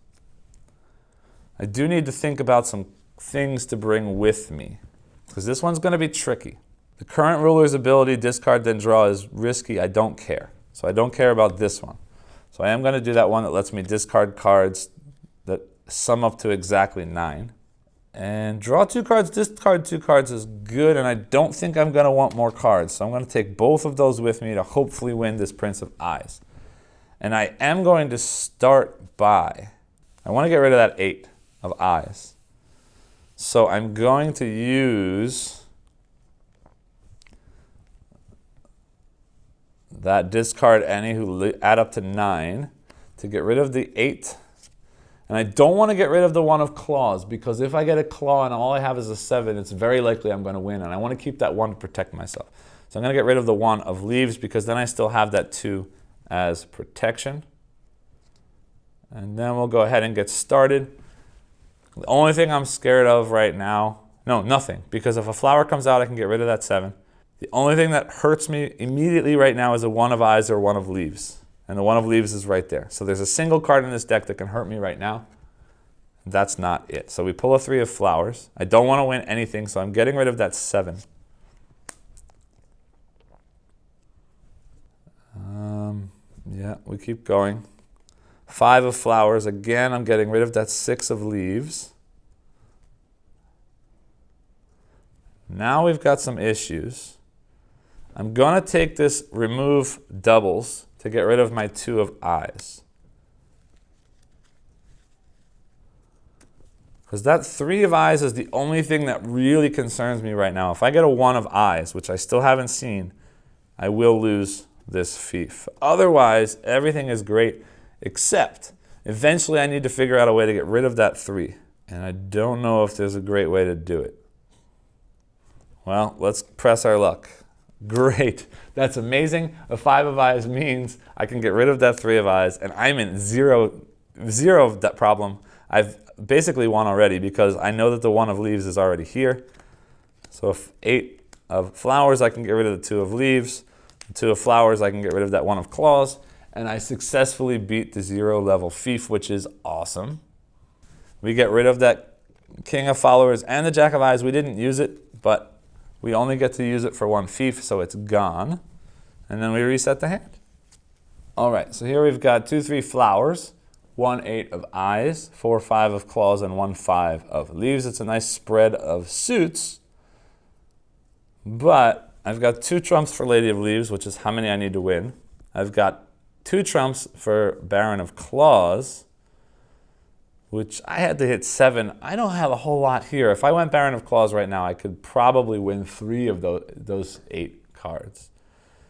I do need to think about some things to bring with me, because this one's going to be tricky. The current ruler's ability, discard then draw, is risky. I don't care. So I don't care about this one. So I am going to do that one that lets me discard cards that sum up to exactly 9. And draw 2 cards, discard 2 cards is good, and I don't think I'm going to want more cards. So I'm going to take both of those with me to hopefully win this Prince of Eyes. And I am going to start by, I want to get rid of that 8 of eyes. So I'm going to use that discard any who add up to 9 to get rid of the 8. And I don't want to get rid of the 1 of claws, because if I get a claw and all I have is a 7, it's very likely I'm going to win. And I want to keep that 1 to protect myself. So I'm going to get rid of the 1 of leaves, because then I still have that 2 as protection. And then we'll go ahead and get started. The only thing I'm scared of right now, no, nothing, because if a flower comes out, I can get rid of that 7. The only thing that hurts me immediately right now is a 1 of eyes or 1 of leaves. And the 1 of leaves is right there. So there's a single card in this deck that can hurt me right now. That's not it. So we pull a 3 of flowers. I don't want to win anything, so I'm getting rid of that 7. Yeah, we keep going. 5 of flowers. Again, I'm getting rid of that 6 of leaves. Now we've got some issues. I'm going to take this remove doubles to get rid of my 2 of eyes. Because that 3 of eyes is the only thing that really concerns me right now. If I get a 1 of eyes, which I still haven't seen, I will lose this fief. Otherwise, everything is great, except eventually I need to figure out a way to get rid of that 3. And I don't know if there's a great way to do it. Well, let's press our luck. Great. That's amazing. A 5 of eyes means I can get rid of that 3 of eyes, and I'm in zero of that problem. I've basically won already, because I know that the 1 of leaves is already here. So if 8 of flowers, I can get rid of the 2 of leaves. The 2 of flowers, I can get rid of that 1 of claws. And I successfully beat the 0 level fief, which is awesome. We get rid of that king of followers and the jack of eyes. We didn't use it, but we only get to use it for 1 fief, so it's gone. And then we reset the hand. All right, so here we've got 2, 3 flowers, 1, 8 of eyes, 4, 5 of claws, and 1, 5 of leaves. It's a nice spread of suits. But I've got 2 trumps for Lady of Leaves, which is how many I need to win. I've got 2 trumps for Baron of Claws, which I had to hit 7. I don't have a whole lot here. If I went Baron of Claws right now, I could probably win 3 of those 8 cards.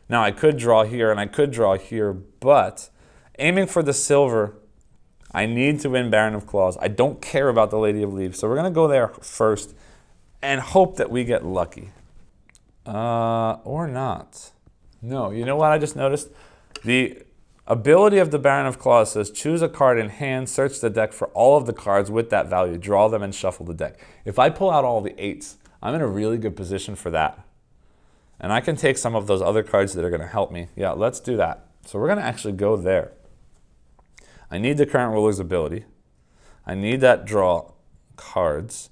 Now, I could draw here and I could draw here, but aiming for the silver, I need to win Baron of Claws. I don't care about the Lady of Leaves, so we're going to go there first and hope that we get lucky. Or not. No, you know what I just noticed? The ability of the Baron of Claws says choose a card in hand, search the deck for all of the cards with that value, draw them, and shuffle the deck. If I pull out all the 8s, I'm in a really good position for that. And I can take some of those other cards that are going to help me. Yeah, let's do that. So we're going to actually go there. I need the current ruler's ability. I need that draw cards.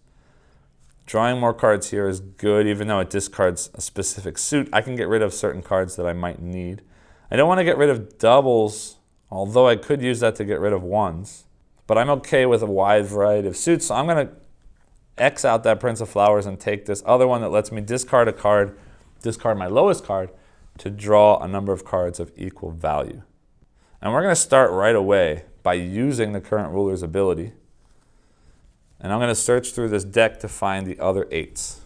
Drawing more cards here is good, even though it discards a specific suit. I can get rid of certain cards that I might need. I don't want to get rid of doubles, although I could use that to get rid of 1s. But I'm okay with a wide variety of suits, so I'm going to X out that Prince of Flowers and take this other one that lets me discard a card, discard my lowest card, to draw a number of cards of equal value. And we're going to start right away by using the current ruler's ability. And I'm going to search through this deck to find the other 8s.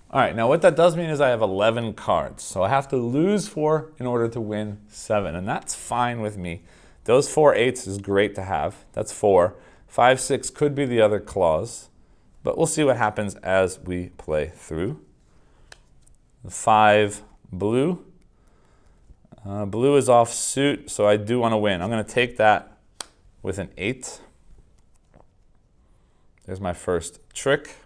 All right, now what that does mean is I have 11 cards. So I have to lose 4 in order to win 7. And that's fine with me. Those 4 8s is great to have. That's 4. 5, 6 could be the other claws. But we'll see what happens as we play through. 5 blue. Blue is off suit, so I do want to win. I'm going to take that with an 8. There's my first trick.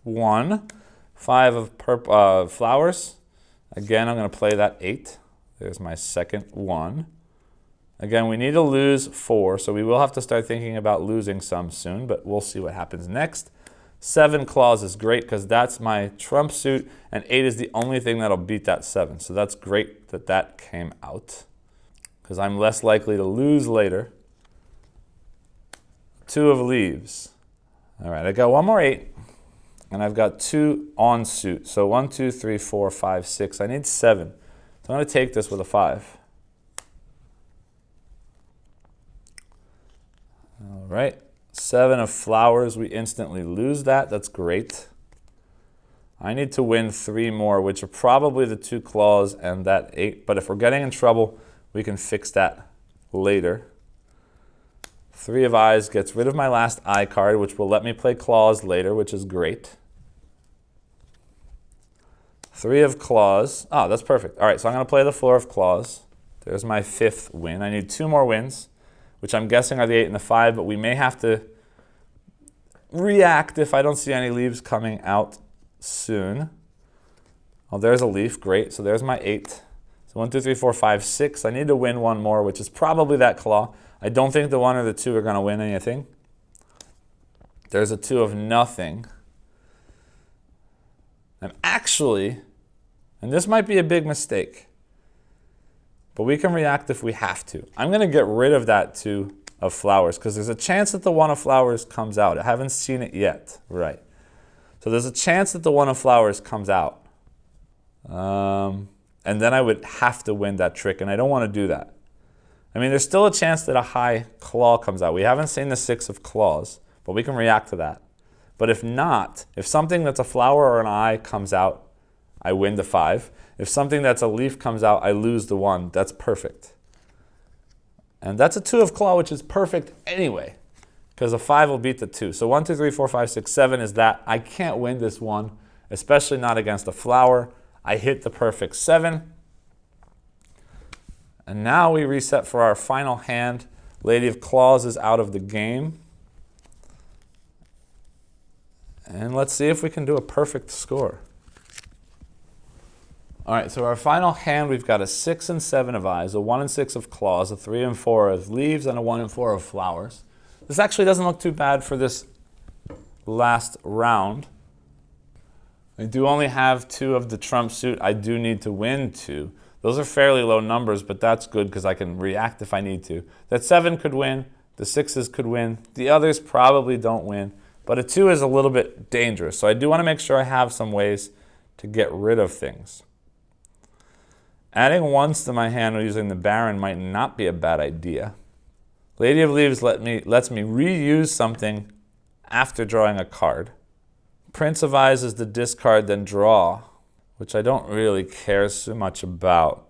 1. 5 of flowers. Again, I'm going to play that 8. There's my second 1. Again, we need to lose 4, so we will have to start thinking about losing some soon, but we'll see what happens next. 7 claws is great because that's my trump suit, and 8 is the only thing that'll beat that 7. So that's great that that came out because I'm less likely to lose later. 2 of leaves. All right, I got one more 8, and I've got 2 on suit. So 1, 2, 3, 4, 5, 6. I need 7. So I'm going to take this with a 5. All right, 7 of flowers. We instantly lose that. That's great. I need to win 3 more, which are probably the 2 claws and that 8. But if we're getting in trouble, we can fix that later. 3 of eyes gets rid of my last eye card, which will let me play claws later, which is great. 3 of claws. Oh, that's perfect. All right, so I'm going to play the 4 of claws. There's my 5th win. I need 2 more wins, which I'm guessing are the 8 and the 5, but we may have to react if I don't see any leaves coming out soon. Oh, there's a leaf. Great. So there's my 8. So 1, 2, 3, 4, 5, 6. I need to win 1 more, which is probably that claw. I don't think the 1 or the 2 are going to win anything. There's a 2 of nothing. I'm actually, and this might be a big mistake, but we can react if we have to. I'm going to get rid of that 2 of flowers because there's a chance that the 1 of flowers comes out. I haven't seen it yet. Right. So there's a chance that the 1 of flowers comes out. And then I would have to win that trick, and I don't want to do that. I mean, there's still a chance that a high claw comes out. We haven't seen the 6 of claws, but we can react to that. But if not, if something that's a flower or an eye comes out, I win the 5. If something that's a leaf comes out, I lose the 1. That's perfect. And that's a 2 of claw, which is perfect anyway, because a 5 will beat the 2. So 1, 2, 3, 4, 5, 6, 7 is that. I can't win this one, especially not against a flower. I hit the perfect 7. And now we reset for our final hand. Lady of Claws is out of the game. And let's see if we can do a perfect score. All right, so our final hand, we've got a 6 and 7 of eyes, a 1 and 6 of claws, a 3 and 4 of leaves, and a 1 and 4 of flowers. This actually doesn't look too bad for this last round. I do only have 2 of the trump suit. I do need to win 2. Those are fairly low numbers, but that's good because I can react if I need to. That 7 could win. The 6s could win. The others probably don't win. But a 2 is a little bit dangerous. So I do want to make sure I have some ways to get rid of things. Adding 1s to my hand using the Baron might not be a bad idea. Lady of Leaves lets me reuse something after drawing a card. Prince of Eyes is the discard, then draw, which I don't really care so much about.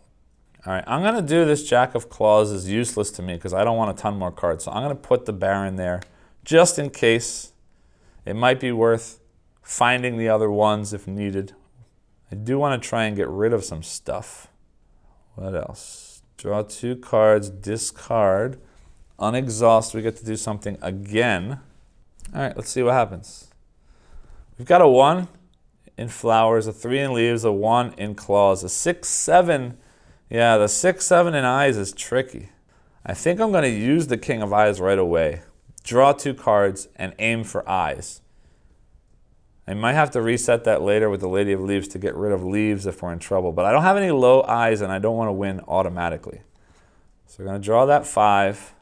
All right, I'm going to do this Jack of Claws is useless to me because I don't want a ton more cards. So I'm going to put the Baron there just in case. It might be worth finding the other ones if needed. I do want to try and get rid of some stuff. What else? Draw 2 cards, discard. Unexhaust, we get to do something again. All right, let's see what happens. We've got a 1 in flowers, a 3 in leaves, a 1 in claws, a 6, 7. Yeah, the 6, 7 in eyes is tricky. I think I'm going to use the King of Eyes right away. Draw 2 cards and aim for eyes. I might have to reset that later with the Lady of Leaves to get rid of leaves if we're in trouble. But I don't have any low eyes and I don't want to win automatically. So we're going to draw that 5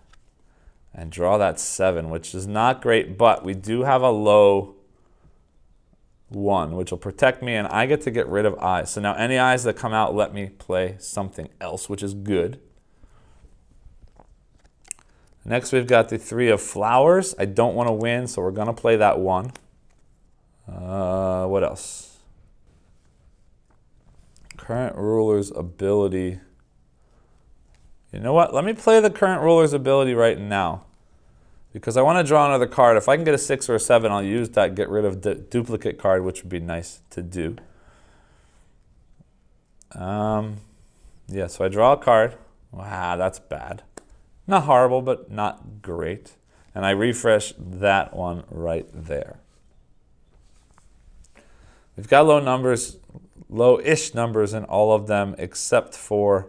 and draw that 7, which is not great, but we do have a low 1, which will protect me, and I get to get rid of eyes. So now any eyes that come out let me play something else, which is good. Next we've got the 3 of flowers. I don't want to win, so we're going to play that 1. What else? Current ruler's ability. You know what? Let me play the current ruler's ability right now, because I want to draw another card. If I can get a 6 or a 7, I'll use that, get rid of the duplicate card, which would be nice to do. Yeah, so I draw a card. Wow, that's bad. Not horrible, but not great. And I refresh that one right there. We've got low numbers, low-ish numbers in all of them except for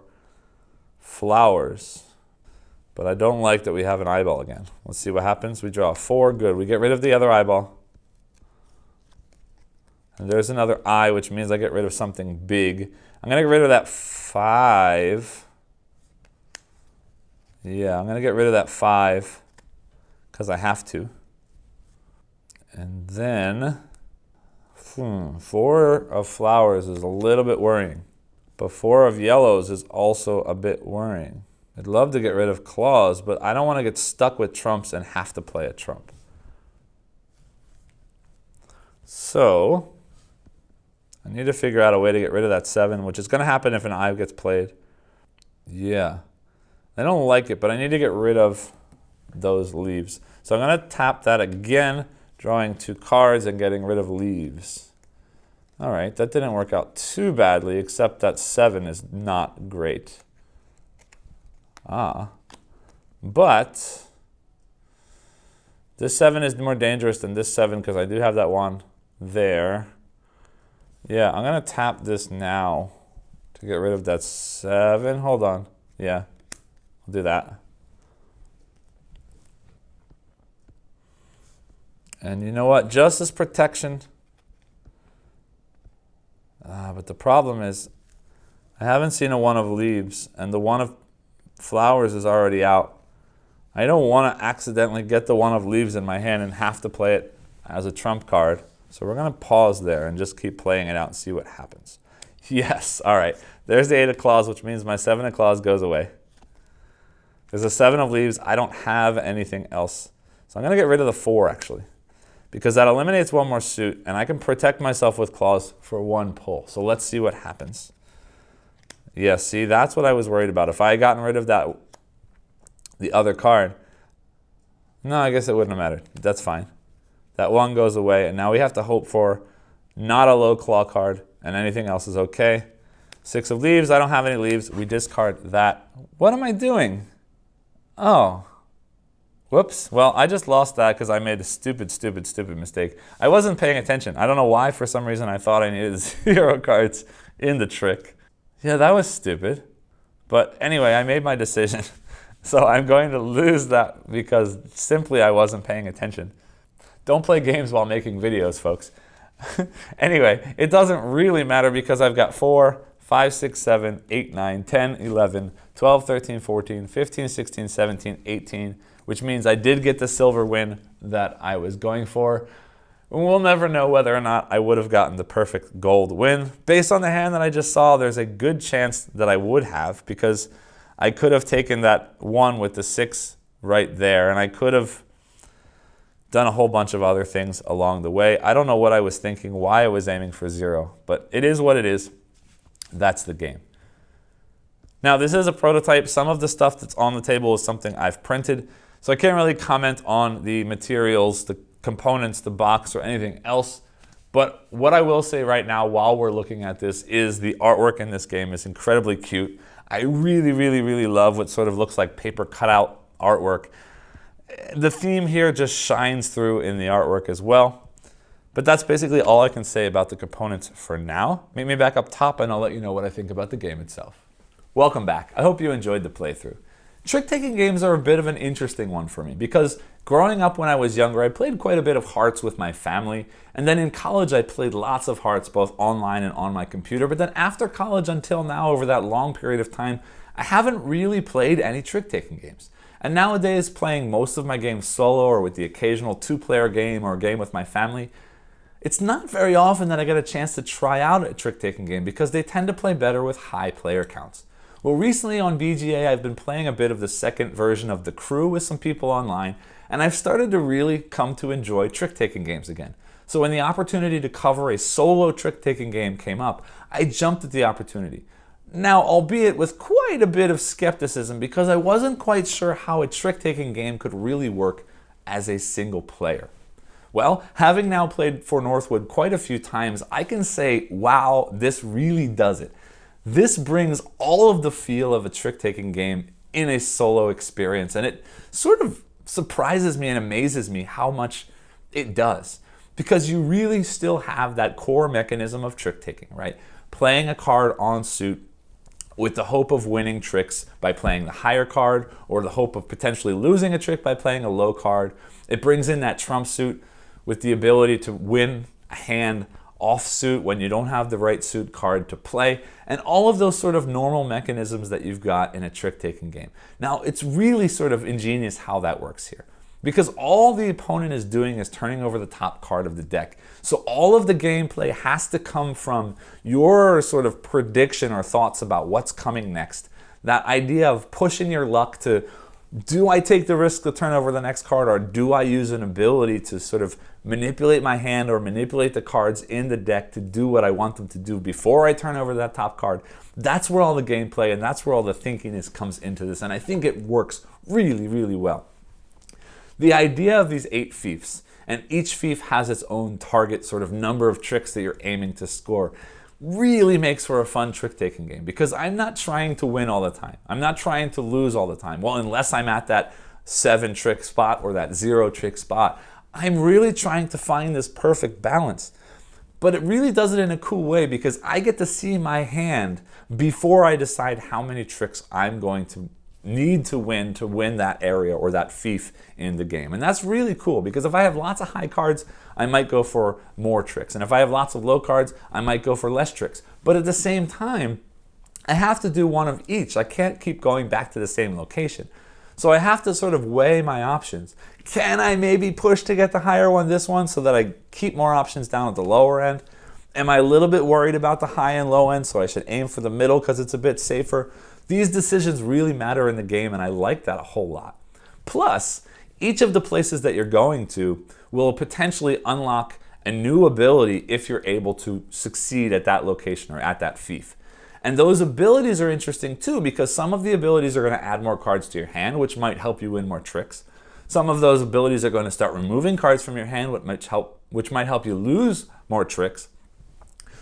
flowers. But I don't like that we have an eyeball again. Let's see what happens. We draw a 4. Good. We get rid of the other eyeball. And there's another eye, which means I get rid of something big. I'm going to get rid of that 5. Yeah, I'm going to get rid of that 5 because I have to. And then 4 of flowers is a little bit worrying. But 4 of yellows is also a bit worrying. I'd love to get rid of claws, but I don't want to get stuck with trumps and have to play a trump. So I need to figure out a way to get rid of that 7, which is going to happen if an eye gets played. Yeah. I don't like it, but I need to get rid of those leaves. So I'm going to tap that again, drawing 2 cards and getting rid of leaves. All right, that didn't work out too badly, except that 7 is not great. But this 7 is more dangerous than this 7 because I do have that one there. Yeah, I'm going to tap this now to get rid of that 7. Hold on. Yeah, I'll do that. And you know what? Just as protection. But the problem is I haven't seen a 1 of leaves, and the 1 of flowers is already out. I don't want to accidentally get the 1 of leaves in my hand and have to play it as a trump card. So we're going to pause there and just keep playing it out and see what happens. Yes, all right. There's the 8 of claws, which means my 7 of claws goes away. There's a 7 of leaves. I don't have anything else. So I'm going to get rid of the 4, actually, because that eliminates 1 more suit, and I can protect myself with claws for 1 pull. So let's see what happens. Yeah, see, that's what I was worried about. If I had gotten rid of that, the other card, no, I guess it wouldn't have mattered. That's fine. That 1 goes away, and now we have to hope for not a low claw card, and anything else is okay. 6 of leaves. I don't have any leaves. We discard that. What am I doing? Oh. Whoops. Well, I just lost that because I made a stupid mistake. I wasn't paying attention. I don't know why. For some reason, I thought I needed 0 cards in the trick. Yeah, that was stupid. But anyway, I made my decision. So I'm going to lose that because simply I wasn't paying attention. Don't play games while making videos, folks. Anyway, it doesn't really matter because I've got 4, 5, 6, 7, 8, 9, 10, 11, 12, 13, 14, 15, 16, 17, 18, which means I did get the silver win that I was going for. We'll never know whether or not I would have gotten the perfect gold win. Based on the hand that I just saw, there's a good chance that I would have, because I could have taken that 1 with the 6 right there, and I could have done a whole bunch of other things along the way. I don't know what I was thinking, why I was aiming for 0, but it is what it is. That's the game. Now, this is a prototype. Some of the stuff that's on the table is something I've printed, so I can't really comment on the materials, the components, the box, or anything else. But what I will say right now while we're looking at this is the artwork in this game is incredibly cute. I really love what sort of looks like paper cutout artwork. The theme here just shines through in the artwork as well. But that's basically all I can say about the components for now. Meet me back up top and I'll let you know what I think about the game itself. Welcome back. I hope you enjoyed the playthrough. Trick-taking games are a bit of an interesting one for me because growing up when I was younger, I played quite a bit of hearts with my family, and then in college I played lots of hearts both online and on my computer, but then after college until now, over that long period of time, I haven't really played any trick-taking games. And nowadays, playing most of my games solo or with the occasional 2-player game or a game with my family, it's not very often that I get a chance to try out a trick-taking game because they tend to play better with high player counts. Well, recently on BGA, I've been playing a bit of the second version of The Crew with some people online, and I've started to really come to enjoy trick-taking games again. So when the opportunity to cover a solo trick-taking game came up, I jumped at the opportunity. Now, albeit with quite a bit of skepticism because I wasn't quite sure how a trick-taking game could really work as a single player. Well, having now played for Northwood quite a few times, I can say, wow, this really does it. This brings all of the feel of a trick-taking game in a solo experience, and it sort of surprises me and amazes me how much it does. Because you really still have that core mechanism of trick-taking, right? Playing a card on suit with the hope of winning tricks by playing the higher card, or the hope of potentially losing a trick by playing a low card. It brings in that trump suit with the ability to win a hand offsuit when you don't have the right suit card to play, and all of those sort of normal mechanisms that you've got in a trick-taking game. Now, it's really sort of ingenious how that works here, because all the opponent is doing is turning over the top card of the deck. So all of the gameplay has to come from your sort of prediction or thoughts about what's coming next. That idea of pushing your luck to, do I take the risk to turn over the next card, or do I use an ability to sort of manipulate my hand or manipulate the cards in the deck to do what I want them to do before I turn over that top card? That's where all the gameplay and that's where all the thinking comes into this, and I think it works really, really well. The idea of these 8 fiefs, and each fief has its own target sort of number of tricks that you're aiming to score, really makes for a fun trick-taking game, because I'm not trying to win all the time. I'm not trying to lose all the time. Well, unless I'm at that 7 trick spot or that 0 trick spot, I'm really trying to find this perfect balance. But it really does it in a cool way, because I get to see my hand before I decide how many tricks I'm going to need to win that area or that fief in the game. And that's really cool, because if I have lots of high cards, I might go for more tricks. And if I have lots of low cards, I might go for less tricks. But at the same time, I have to do one of each. I can't keep going back to the same location. So I have to sort of weigh my options. Can I maybe push to get the higher one this one so that I keep more options down at the lower end? Am I a little bit worried about the high and low end, so I should aim for the middle because it's a bit safer? These decisions really matter in the game, and I like that a whole lot. Plus, each of the places that you're going to will potentially unlock a new ability if you're able to succeed at that location or at that fief. And those abilities are interesting too, because some of the abilities are going to add more cards to your hand, which might help you win more tricks. Some of those abilities are going to start removing cards from your hand, which might help you lose more tricks.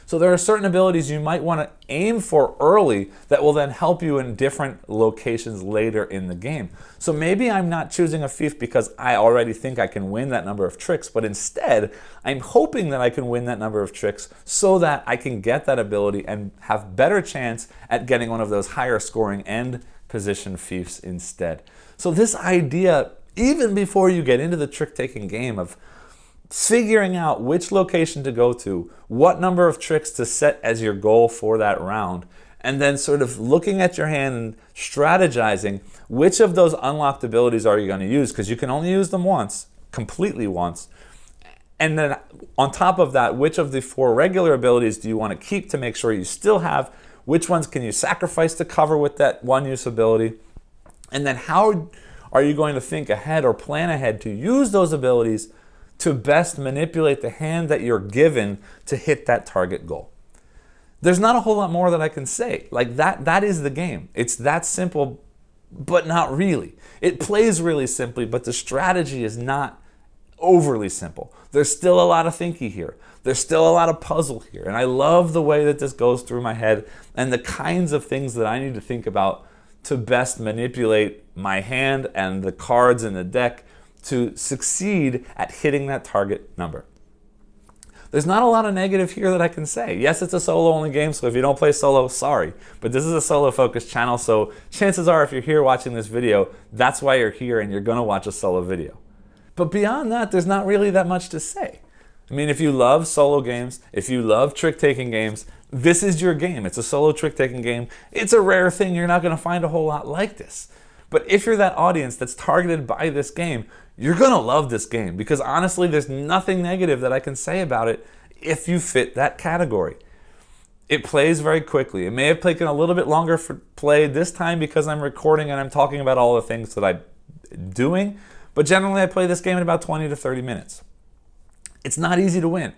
So there are certain abilities you might want to aim for early that will then help you in different locations later in the game. So maybe I'm not choosing a fief because I already think I can win that number of tricks, but instead I'm hoping that I can win that number of tricks so that I can get that ability and have better chance at getting one of those higher scoring end position fiefs instead. So this idea, even before you get into the trick-taking game, of figuring out which location to go to, what number of tricks to set as your goal for that round, and then sort of looking at your hand and strategizing which of those unlocked abilities are you going to use, because you can only use them once, completely once. And then on top of that, which of the 4 regular abilities do you want to keep to make sure you still have, which ones can you sacrifice to cover with that one use ability, and then how are you going to think ahead or plan ahead to use those abilities to best manipulate the hand that you're given to hit that target goal. There's not a whole lot more that I can say. Like that is the game. It's that simple, but not really. It plays really simply, but the strategy is not overly simple. There's still a lot of thinking here. There's still a lot of puzzle here. And I love the way that this goes through my head and the kinds of things that I need to think about to best manipulate my hand and the cards in the deck to succeed at hitting that target number. There's not a lot of negative here that I can say. Yes, it's a solo-only game, so if you don't play solo, sorry. But this is a solo-focused channel, so chances are if you're here watching this video, that's why you're here and you're going to watch a solo video. But beyond that, there's not really that much to say. I mean, if you love solo games, if you love trick-taking games, this is your game. It's a solo trick-taking game. It's a rare thing. You're not going to find a whole lot like this. But if you're that audience that's targeted by this game, you're going to love this game, because honestly, there's nothing negative that I can say about it if you fit that category. It plays very quickly. It may have taken a little bit longer for play this time because I'm recording and I'm talking about all the things that I'm doing, but generally I play this game in about 20 to 30 minutes. It's not easy to win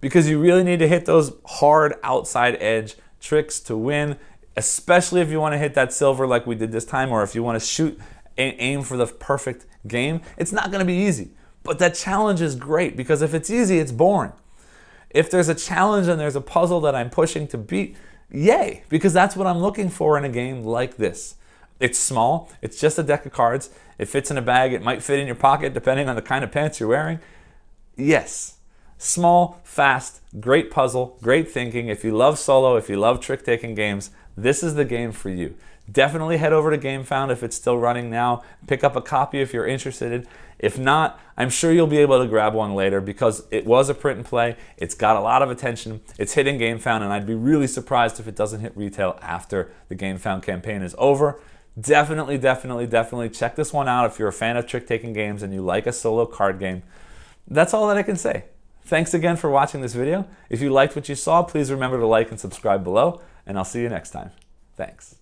because you really need to hit those hard outside edge tricks to win, especially if you want to hit that silver like we did this time, or if you want to shoot and aim for the perfect game. It's not going to be easy, but that challenge is great, because if it's easy, it's boring. If there's a challenge and there's a puzzle that I'm pushing to beat, yay, because that's what I'm looking for in a game like this. It's small, it's just a deck of cards, it fits in a bag, it might fit in your pocket depending on the kind of pants you're wearing. Yes, small, fast, great puzzle, great thinking. If you love solo, if you love trick-taking games, this is the game for you. Definitely head over to Gamefound if it's still running now. Pick up a copy if you're interested. If not, I'm sure you'll be able to grab one later, because it was a print and play. It's got a lot of attention. It's hitting Gamefound, and I'd be really surprised if it doesn't hit retail after the Gamefound campaign is over. Definitely check this one out if you're a fan of trick-taking games and you like a solo card game. That's all that I can say. Thanks again for watching this video. If you liked what you saw, please remember to like and subscribe below, and I'll see you next time. Thanks.